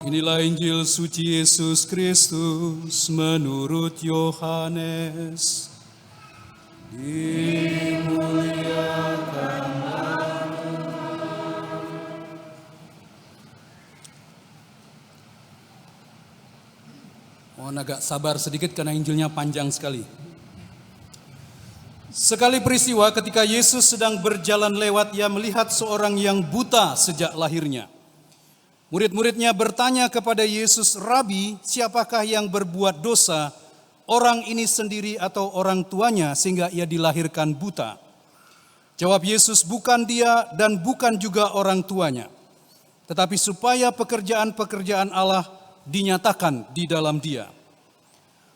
Inilah Injil suci Yesus Kristus menurut Yohanes. Dimuliakanlah. Mohon agak sabar sedikit karena Injilnya panjang sekali. Sekali peristiwa ketika Yesus sedang berjalan lewat, ia melihat seorang yang buta sejak lahirnya. Murid-muridnya bertanya kepada Yesus, "Rabi, siapakah yang berbuat dosa, orang ini sendiri atau orang tuanya sehingga ia dilahirkan buta?" Jawab Yesus, "Bukan dia dan bukan juga orang tuanya, tetapi supaya pekerjaan-pekerjaan Allah dinyatakan di dalam dia.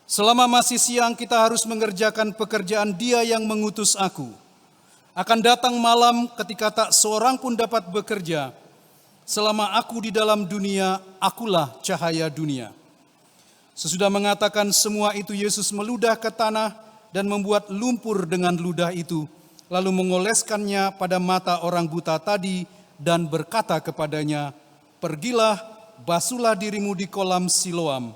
Selama masih siang kita harus mengerjakan pekerjaan Dia yang mengutus aku. Akan datang malam ketika tak seorang pun dapat bekerja. Selama aku di dalam dunia, akulah cahaya dunia." Sesudah mengatakan semua itu, Yesus meludah ke tanah dan membuat lumpur dengan ludah itu, lalu mengoleskannya pada mata orang buta tadi dan berkata kepadanya, "Pergilah, basuhlah dirimu di kolam Siloam."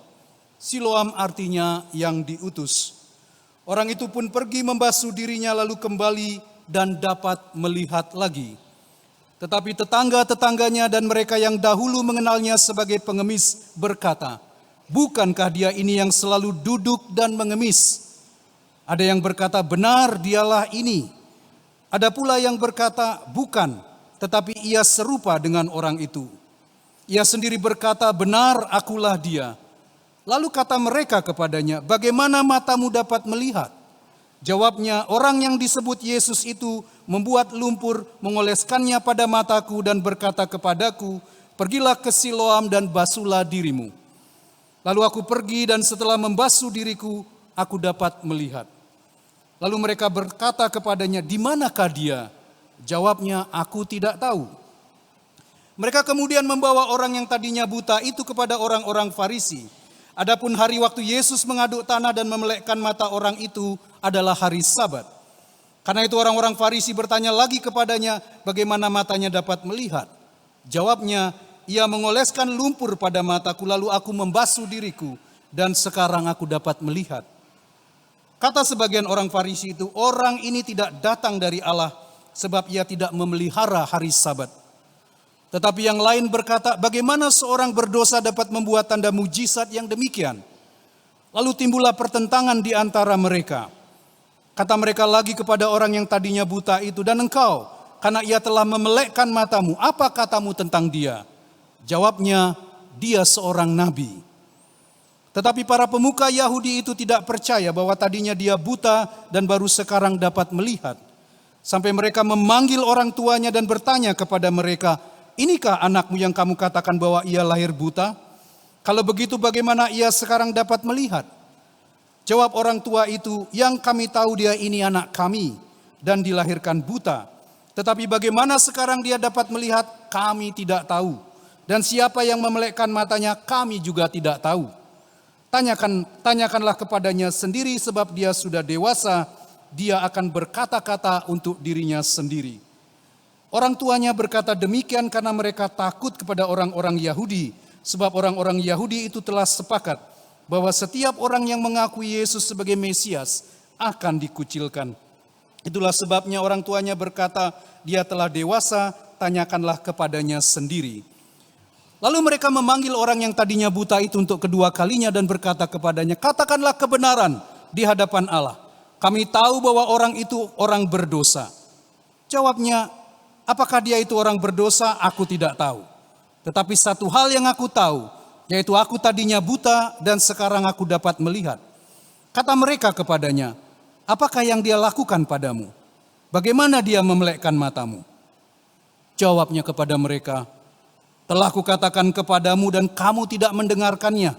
Siloam artinya yang diutus. Orang itu pun pergi membasuh dirinya lalu kembali dan dapat melihat lagi. Tetapi tetangga-tetangganya dan mereka yang dahulu mengenalnya sebagai pengemis berkata, "Bukankah dia ini yang selalu duduk dan mengemis?" Ada yang berkata, "Benar, dialah ini." Ada pula yang berkata, "Bukan, tetapi ia serupa dengan orang itu." Ia sendiri berkata, "Benar, akulah dia." Lalu kata mereka kepadanya, "Bagaimana matamu dapat melihat?" Jawabnya, "Orang yang disebut Yesus itu membuat lumpur, mengoleskannya pada mataku dan berkata kepadaku, 'Pergilah ke Siloam dan basuhlah dirimu.' Lalu aku pergi dan setelah membasuh diriku, aku dapat melihat." Lalu mereka berkata kepadanya, "Di manakah dia?" Jawabnya, "Aku tidak tahu." Mereka kemudian membawa orang yang tadinya buta itu kepada orang-orang Farisi. Adapun hari waktu Yesus mengaduk tanah dan memelekkan mata orang itu adalah hari Sabat. Karena itu orang-orang Farisi bertanya lagi kepadanya, bagaimana matanya dapat melihat? Jawabnya, "Ia mengoleskan lumpur pada mataku, lalu aku membasuh diriku, dan sekarang aku dapat melihat." Kata sebagian orang Farisi itu, "Orang ini tidak datang dari Allah, sebab ia tidak memelihara hari Sabat." Tetapi yang lain berkata, "Bagaimana seorang berdosa dapat membuat tanda mujizat yang demikian?" Lalu timbullah pertentangan di antara mereka. Kata mereka lagi kepada orang yang tadinya buta itu, "Dan engkau, karena ia telah memelekkan matamu, apa katamu tentang dia?" Jawabnya, "Dia seorang nabi." Tetapi para pemuka Yahudi itu tidak percaya bahwa tadinya dia buta dan baru sekarang dapat melihat. Sampai mereka memanggil orang tuanya dan bertanya kepada mereka, "Inikah anakmu yang kamu katakan bahwa ia lahir buta? Kalau begitu bagaimana ia sekarang dapat melihat?" Jawab orang tua itu, "Yang kami tahu dia ini anak kami dan dilahirkan buta. Tetapi bagaimana sekarang dia dapat melihat, kami tidak tahu. Dan siapa yang memelekkan matanya, kami juga tidak tahu. Tanyakanlah kepadanya sendiri sebab dia sudah dewasa, dia akan berkata-kata untuk dirinya sendiri." Orang tuanya berkata demikian karena mereka takut kepada orang-orang Yahudi, sebab orang-orang Yahudi itu telah sepakat bahwa setiap orang yang mengakui Yesus sebagai Mesias akan dikucilkan. Itulah sebabnya orang tuanya berkata, "Dia telah dewasa, tanyakanlah kepadanya sendiri." Lalu mereka memanggil orang yang tadinya buta itu untuk kedua kalinya dan berkata kepadanya, "Katakanlah kebenaran di hadapan Allah. Kami tahu bahwa orang itu orang berdosa." Jawabnya, "Apakah dia itu orang berdosa? Aku tidak tahu. Tetapi satu hal yang aku tahu, yaitu aku tadinya buta dan sekarang aku dapat melihat." Kata mereka kepadanya, "Apakah yang dia lakukan padamu? Bagaimana dia memelekkan matamu?" Jawabnya kepada mereka, "Telah kukatakan kepadamu dan kamu tidak mendengarkannya.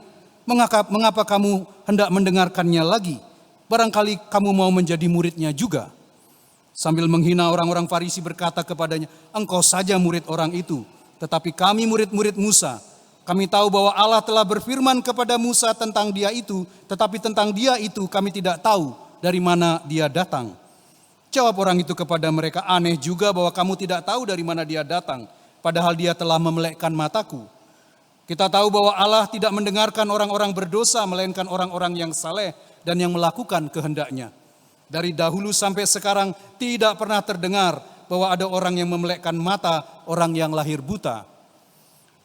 Mengapa kamu hendak mendengarkannya lagi? Barangkali kamu mau menjadi muridnya juga." Sambil menghina orang-orang Farisi berkata kepadanya, "Engkau saja murid orang itu, tetapi kami murid-murid Musa. Kami tahu bahwa Allah telah berfirman kepada Musa tentang dia itu, tetapi tentang dia itu kami tidak tahu dari mana dia datang." Jawab orang itu kepada mereka, "Aneh juga bahwa kamu tidak tahu dari mana dia datang, padahal dia telah memelekkan mataku. Kita tahu bahwa Allah tidak mendengarkan orang-orang berdosa, melainkan orang-orang yang saleh dan yang melakukan kehendaknya. Dari dahulu sampai sekarang tidak pernah terdengar bahwa ada orang yang memelekkan mata orang yang lahir buta.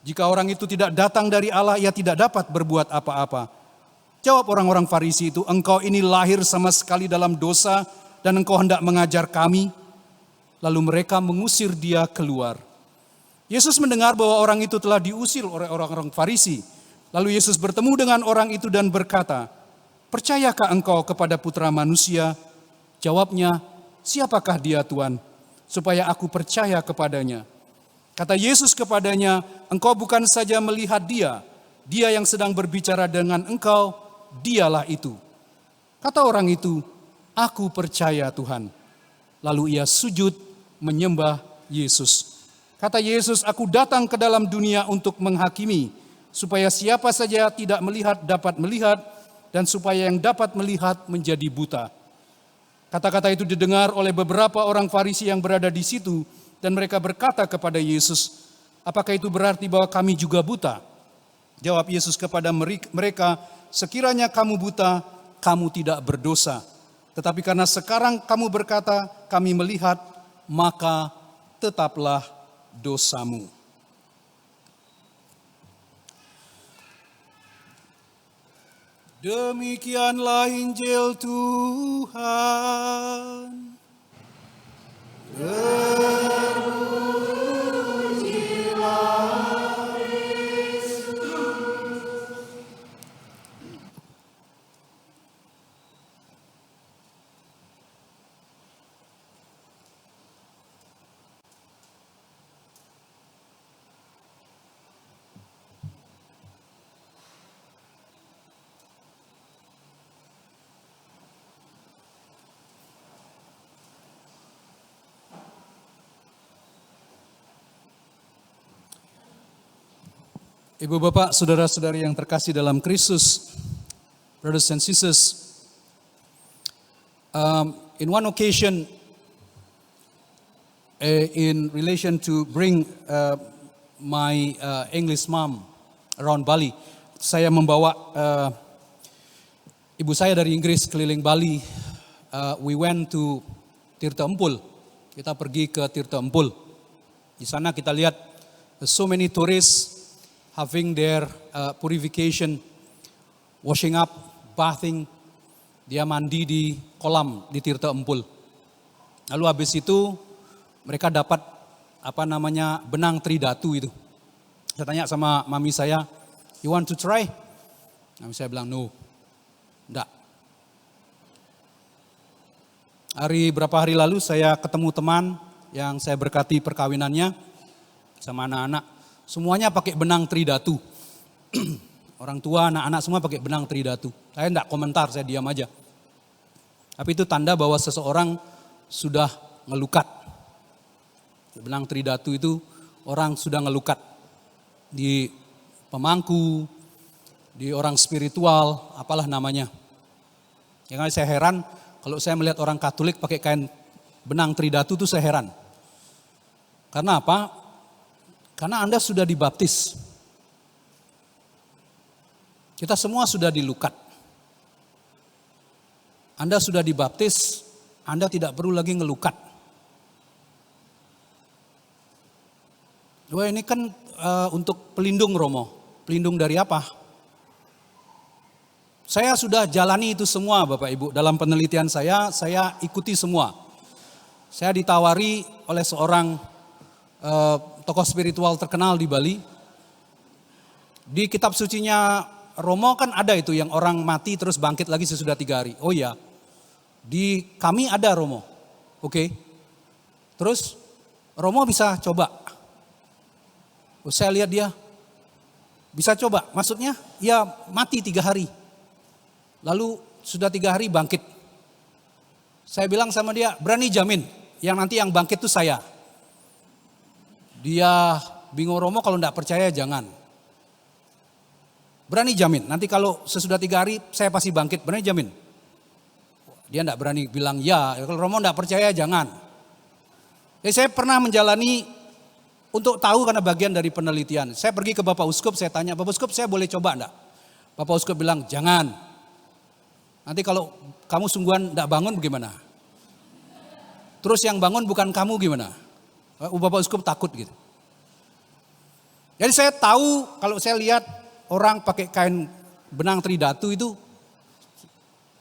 Jika orang itu tidak datang dari Allah, ia tidak dapat berbuat apa-apa. Jawab orang-orang Farisi itu, engkau ini lahir sama sekali dalam dosa dan engkau hendak mengajar kami. Lalu mereka mengusir dia keluar. Yesus mendengar bahwa orang itu telah diusir oleh orang-orang Farisi. Lalu Yesus bertemu dengan orang itu dan berkata, percayakah engkau kepada Putra Manusia? Jawabnya, siapakah dia Tuhan? Supaya aku percaya kepadanya. Kata Yesus kepadanya, engkau bukan saja melihat dia yang sedang berbicara dengan engkau, dialah itu. Kata orang itu, aku percaya Tuhan. Lalu ia sujud menyembah Yesus. Kata Yesus, aku datang ke dalam dunia untuk menghakimi, supaya siapa saja tidak melihat dapat melihat, dan supaya yang dapat melihat menjadi buta. Kata-kata itu didengar oleh beberapa orang Farisi yang berada di situ, dan mereka berkata kepada Yesus, apakah itu berarti bahwa kami juga buta? Jawab Yesus kepada mereka, sekiranya kamu buta, kamu tidak berdosa. Tetapi karena sekarang kamu berkata, kami melihat, maka tetaplah dosamu. Demikianlah Injil Tuhan. Terpujilah Kristus. Ibu bapak, saudara-saudari yang terkasih dalam Kristus, brothers and sisters, in one occasion, in relation to bring my English mom around Bali, saya membawa ibu saya dari Inggris keliling Bali. We went to Tirta Empul. Kita pergi ke Tirta Empul. Di sana kita lihat so many tourists having their purification, washing up, bathing. Dia mandi di kolam di Tirta Empul. Lalu habis itu mereka dapat benang tridatu itu. Saya tanya sama mami saya, you want to try? Mami saya bilang no, enggak. Berapa hari lalu saya ketemu teman yang saya berkati perkawinannya sama anak-anak. Semuanya pakai benang tridatu. Orang tua, anak-anak semua pakai benang tridatu. Saya enggak komentar, saya diam aja. Tapi itu tanda bahwa seseorang sudah ngelukat. Benang tridatu itu orang sudah ngelukat. Di pemangku, di orang spiritual, apalah namanya. Yang saya heran, kalau saya melihat orang Katolik pakai kain benang tridatu itu saya heran. Karena apa? Karena Anda sudah dibaptis. Kita semua sudah dilukat. Anda sudah dibaptis, Anda tidak perlu lagi ngelukat. Wah, ini kan untuk pelindung Romo. Pelindung dari apa? Saya sudah jalani itu semua Bapak Ibu. Dalam penelitian saya ikuti semua. Saya ditawari oleh seorang tokoh spiritual terkenal di Bali. Di kitab sucinya Romo kan ada itu yang orang mati terus bangkit lagi sesudah 3 hari. Oh iya, di kami ada Romo. Oke. Terus Romo bisa coba. Saya lihat dia bisa coba. Maksudnya ya mati 3 hari. Lalu sudah 3 hari bangkit. Saya bilang sama dia, berani jamin yang nanti yang bangkit itu saya. Dia bingung, Romo kalau enggak percaya jangan. Berani jamin, nanti kalau sesudah 3 hari saya pasti bangkit, berani jamin. Dia enggak berani bilang ya, kalau Romo enggak percaya jangan. Jadi saya pernah menjalani untuk tahu karena bagian dari penelitian. Saya pergi ke Bapak Uskup, saya tanya, Bapak Uskup saya boleh coba enggak? Bapak Uskup bilang, jangan. Nanti kalau kamu sungguhan enggak bangun bagaimana? Terus yang bangun bukan kamu gimana? Bapak Uskup takut gitu. Jadi saya tahu kalau saya lihat orang pakai kain benang tridatu itu,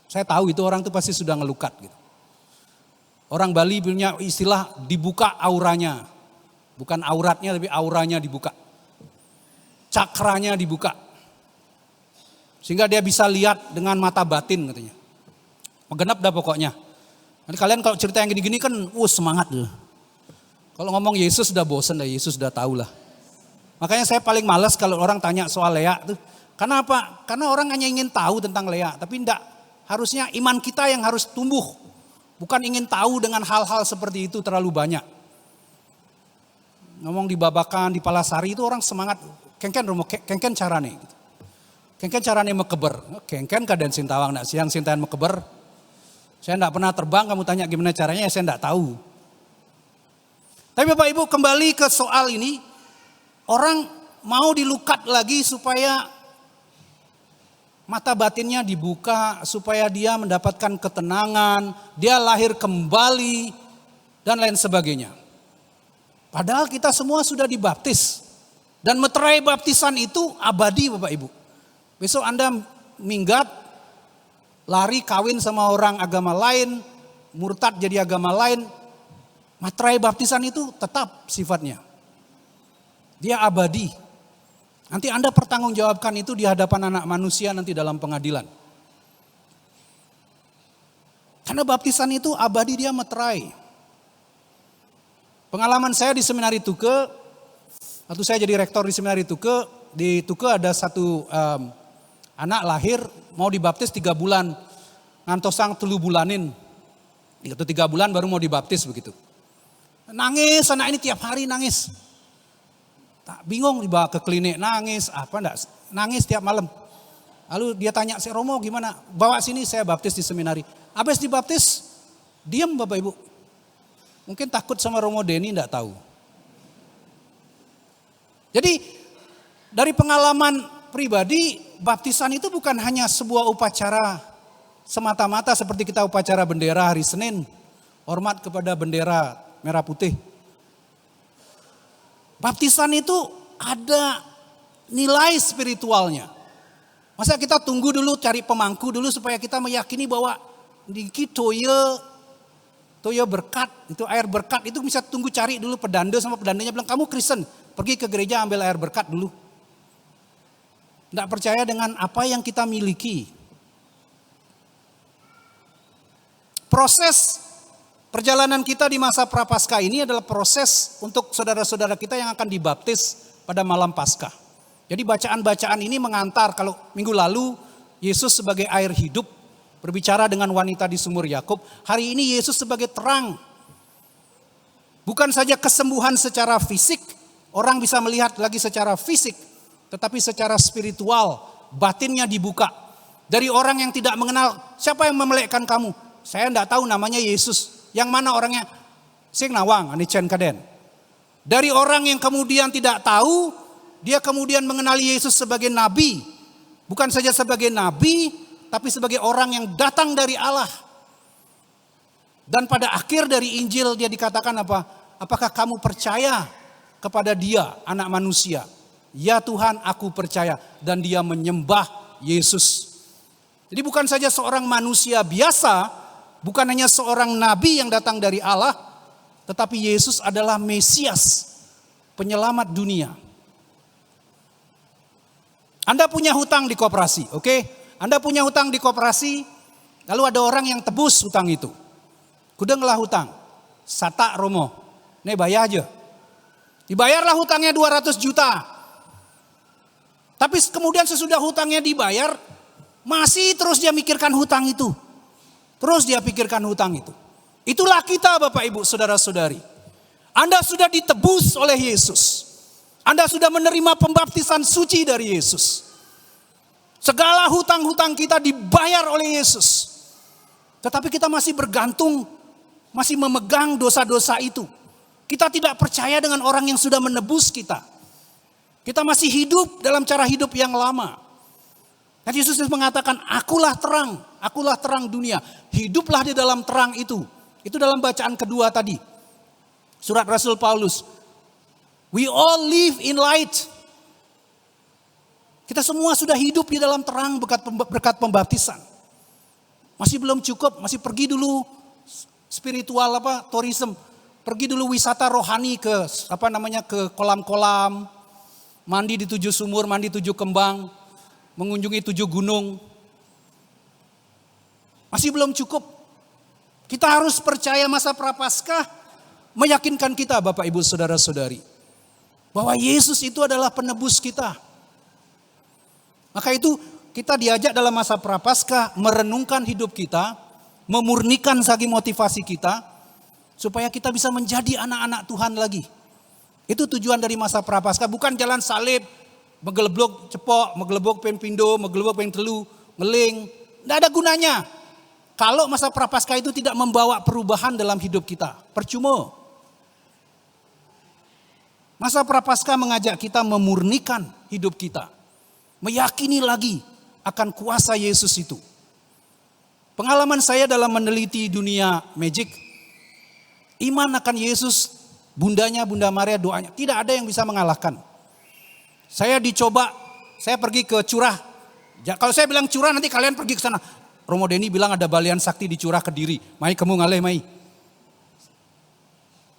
saya tahu itu orang itu pasti sudah ngelukat gitu. Orang Bali punya istilah dibuka auranya. Bukan auratnya tapi auranya dibuka. Cakranya dibuka. Sehingga dia bisa lihat dengan mata batin katanya. Genap dah pokoknya. Nanti kalian kalau cerita yang gini-gini kan semangat tuh. Kalau ngomong Yesus sudah bosan dah, Yesus sudah tahu lah. Makanya saya paling malas kalau orang tanya soal Lea tuh. Karena apa? Karena orang hanya ingin tahu tentang Lea, tapi enggak. Harusnya iman kita yang harus tumbuh. Bukan ingin tahu dengan hal-hal seperti itu terlalu banyak. Ngomong di Babakan, di Palasari itu orang semangat. Kengken carane. Kengken carane mekeber. Kengken kadan sintawang nak siang sintahan mekeber. Saya enggak pernah terbang, kamu tanya gimana caranya, saya enggak tahu. Tapi Bapak Ibu kembali ke soal ini. Orang mau dilukat lagi supaya mata batinnya dibuka. Supaya dia mendapatkan ketenangan. Dia lahir kembali. Dan lain sebagainya. Padahal kita semua sudah dibaptis. Dan meterai baptisan itu abadi Bapak Ibu. Besok Anda minggat. Lari kawin sama orang agama lain, murtad jadi agama lain, materai baptisan itu tetap sifatnya. Dia abadi. Nanti Anda pertanggungjawabkan itu di hadapan anak manusia nanti dalam pengadilan. Karena baptisan itu abadi, dia materai. Pengalaman saya di Seminari Tuke, waktu saya jadi rektor di Seminari Tuke, di Tuke ada satu anak lahir mau dibaptis 3 bulan. Ngantosang 3 bulanin. Itu 3 bulan baru mau dibaptis begitu. Nangis anak ini tiap hari nangis. Tak bingung dibawa ke klinik nangis. Apa enggak? Nangis tiap malam. Lalu dia tanya, "Si Romo gimana? Bawa sini saya baptis di seminari." Habis dibaptis, diam Bapak Ibu. Mungkin takut sama Romo Denny enggak tahu. Jadi dari pengalaman pribadi, baptisan itu bukan hanya sebuah upacara semata-mata seperti kita upacara bendera hari Senin, hormat kepada bendera merah putih. Baptisan itu ada nilai spiritualnya. Masa kita tunggu dulu cari pemangku dulu supaya kita meyakini bahwa niki toyo berkat, itu air berkat itu bisa tunggu cari dulu pedanda sama pedandanya bilang kamu Kristen, pergi ke gereja ambil air berkat dulu. Tidak percaya dengan apa yang kita miliki. Proses perjalanan kita di masa Prapaskah ini adalah proses untuk saudara-saudara kita yang akan dibaptis pada malam Paskah. Jadi bacaan-bacaan ini mengantar, kalau minggu lalu Yesus sebagai air hidup berbicara dengan wanita di sumur Yakub. Hari ini Yesus sebagai terang. Bukan saja kesembuhan secara fisik, orang bisa melihat lagi secara fisik. Tetapi secara spiritual, batinnya dibuka. Dari orang yang tidak mengenal, siapa yang memelekkan kamu? Saya tidak tahu namanya Yesus. Yang mana orangnya? Sing nawang, ani cen kaden. Dari orang yang kemudian tidak tahu, dia kemudian mengenali Yesus sebagai nabi. Bukan saja sebagai nabi, tapi sebagai orang yang datang dari Allah. Dan pada akhir dari Injil dia dikatakan apa? Apakah kamu percaya kepada dia, anak manusia? Ya Tuhan, aku percaya. Dan dia menyembah Yesus. Jadi bukan saja seorang manusia biasa, bukan hanya seorang nabi yang datang dari Allah, tetapi Yesus adalah Mesias, penyelamat dunia. Anda punya hutang di koperasi, oke? Anda punya hutang di koperasi, lalu ada orang yang tebus hutang itu. Kudenglah hutang, sata Romo, nih bayar aja. Dibayarlah hutangnya 200 juta. Tapi kemudian sesudah hutangnya dibayar, masih terus dia mikirkan hutang itu. Terus dia pikirkan hutang itu. Itulah kita Bapak Ibu Saudara-saudari. Anda sudah ditebus oleh Yesus. Anda sudah menerima pembaptisan suci dari Yesus. Segala hutang-hutang kita dibayar oleh Yesus. Tetapi kita masih bergantung, masih memegang dosa-dosa itu. Kita tidak percaya dengan orang yang sudah menebus kita. Kita masih hidup dalam cara hidup yang lama. Dan Yesus mengatakan, akulah terang dunia. Hiduplah di dalam terang itu. Itu dalam bacaan kedua tadi. Surat Rasul Paulus. We all live in light. Kita semua sudah hidup di dalam terang berkat pembaptisan. Masih belum cukup, masih pergi dulu spiritual tourism. Pergi dulu wisata rohani ke ke kolam-kolam, mandi di 7 sumur, mandi 7 kembang, mengunjungi 7 gunung. Masih belum cukup. Kita harus percaya masa Prapaskah meyakinkan kita Bapak Ibu Saudara-saudari bahwa Yesus itu adalah penebus kita. Maka itu kita diajak dalam masa Prapaskah merenungkan hidup kita, memurnikan lagi motivasi kita, supaya kita bisa menjadi anak-anak Tuhan lagi. Itu tujuan dari masa Prapaskah, bukan jalan salib, megeleblok cepok, megelebok penpindo, megelebok pentelu, ngeling. Tidak ada gunanya. Kalau masa Prapaskah itu tidak membawa perubahan dalam hidup kita, percuma. Masa Prapaskah mengajak kita memurnikan hidup kita. Meyakini lagi akan kuasa Yesus itu. Pengalaman saya dalam meneliti dunia magic, iman akan Yesus, bundanya, Bunda Maria, doanya, tidak ada yang bisa mengalahkan. Saya pergi ke Curah. Kalau saya bilang Curah, nanti kalian pergi ke sana. Romo Denny bilang ada balian sakti di Curah Kediri. Mai kamu ngalih, mai.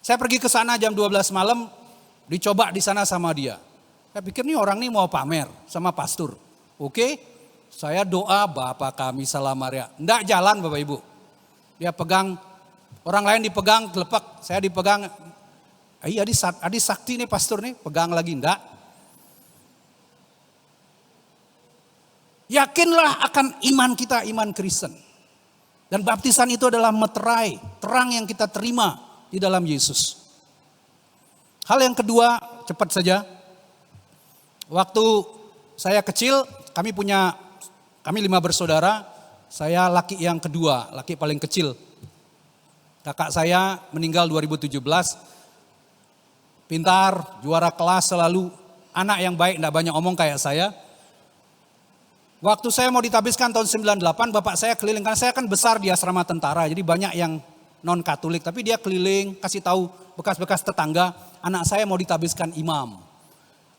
Saya pergi ke sana jam 12 malam, dicoba di sana sama dia. Saya pikir nih orang nih mau pamer sama pastor. Oke, saya doa Bapa kami Salam Maria. Nggak jalan Bapak Ibu. Dia pegang, orang lain dipegang, kelepak, saya dipegang. Adi sakti nih pastor nih, pegang lagi, enggak. Yakinlah akan iman kita, iman Kristen. Dan baptisan itu adalah meterai, terang yang kita terima di dalam Yesus. Hal yang kedua, cepat saja. Waktu saya kecil, kami 5 bersaudara, saya laki yang kedua, laki paling kecil. Kakak saya meninggal 2017, pintar, juara kelas selalu, anak yang baik, tidak banyak omong kayak saya. Waktu saya mau ditabiskan tahun 98, bapak saya keliling, karena saya kan besar di asrama tentara, jadi banyak yang non Katolik, tapi dia keliling, kasih tahu bekas-bekas tetangga, anak saya mau ditabiskan imam.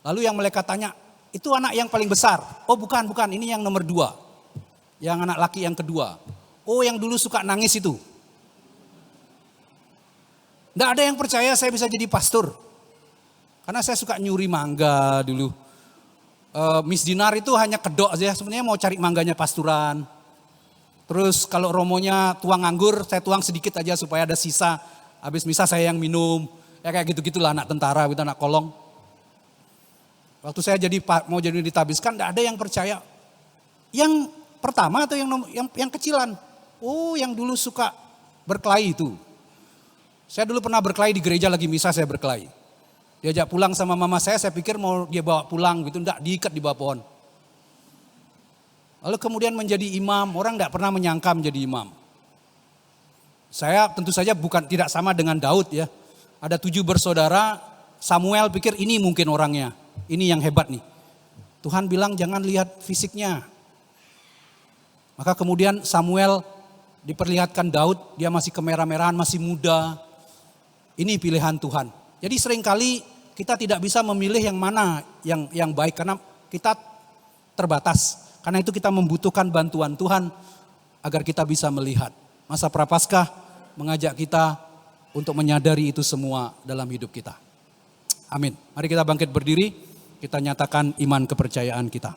Lalu yang mereka tanya, itu anak yang paling besar? Oh bukan, ini yang nomor 2. Yang anak laki yang kedua. Oh yang dulu suka nangis itu. Tidak ada yang percaya saya bisa jadi pastor. Karena saya suka nyuri mangga dulu. Miss Dinar itu hanya kedok aja, sebenarnya mau cari mangganya pasturan. Terus kalau romonya tuang anggur, saya tuang sedikit aja supaya ada sisa. Habis misa saya yang minum. Ya kayak gitu-gitulah anak tentara, gitu, anak kolong. Waktu saya mau jadi ditabiskan, tidak ada yang percaya. Yang pertama atau yang kecilan? Oh, yang dulu suka berkelahi itu. Saya dulu pernah berkelahi di gereja lagi misa, saya berkelahi. Diajak pulang sama mama saya pikir mau dia bawa pulang gitu, enggak, diikat di bawah pohon. Lalu kemudian menjadi imam, orang tidak pernah menyangka menjadi imam. Saya tentu saja tidak sama dengan Daud ya. Ada 7 bersaudara, Samuel pikir ini mungkin orangnya. Ini yang hebat nih. Tuhan bilang jangan lihat fisiknya. Maka kemudian Samuel diperlihatkan Daud, dia masih kemerah-merahan, masih muda. Ini pilihan Tuhan. Jadi seringkali kita tidak bisa memilih yang mana yang baik karena kita terbatas. Karena itu kita membutuhkan bantuan Tuhan agar kita bisa melihat. Masa Prapaskah mengajak kita untuk menyadari itu semua dalam hidup kita. Amin. Mari kita bangkit berdiri, kita nyatakan iman kepercayaan kita.